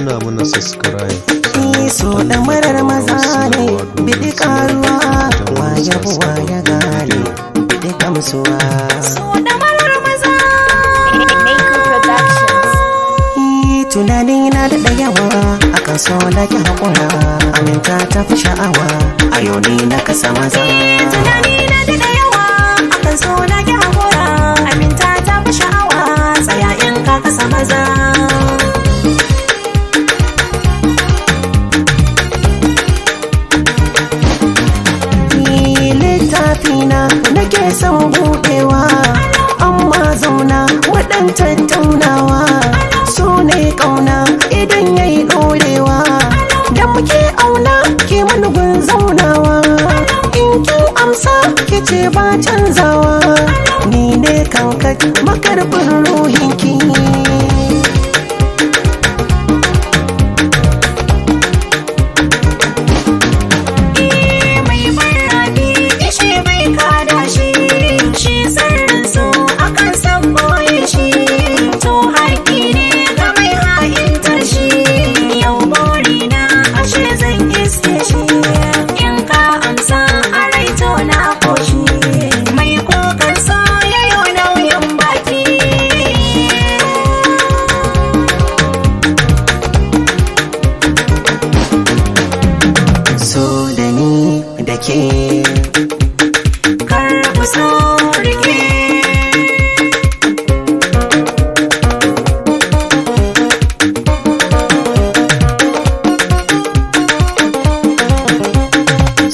danna mana subscribe. So da marar maza ne bidi karuwa waya gane bidi gamsuwa. So da marar maza tunani na da yawa akan so da ki haƙura aminta ta fi sha'awa a yau ni na kasa maza. Tunani na da yawa akan so da ki haƙura aminta ta fi sha'awa tsaya in ka kasa maza. Littafina nake son buɗewa amma zauna waɗan tattaunawa so ne ƙauna idan yayi ɗorewa da muke auna ke manugun zaunawa in kin amsa ke ce ba canzawa ni ne kankat makarbin ruhinki. Karɓi so rike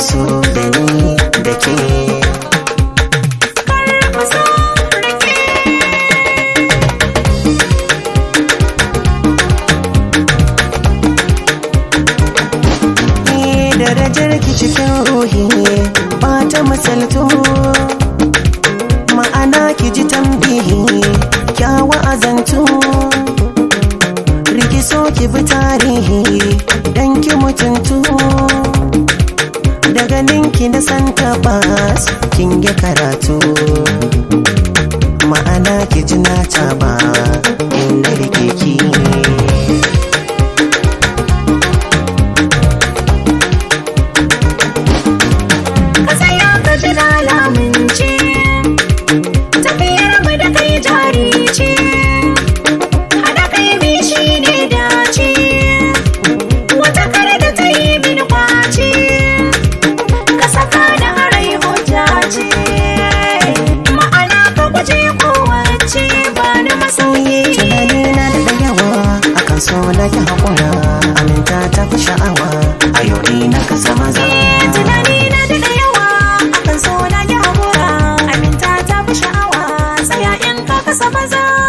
so da ni da ke karɓi so rike darajar ki cikin ruhi ba ta misalto ma'ana ki ji tambihi kyawa azantu rikiso ki bi tarihi dan ki mutuntu daga ninki na san tabbas kin yi karatu ma'ana ki ji na taba in na rike ki. So na ki haƙura aminta ta fi sha'awa a yau ni na kasa maza. Tunani na da yawa akan so na ki haƙura aminta ta fi sha'awa tsaya in ka kasa maza.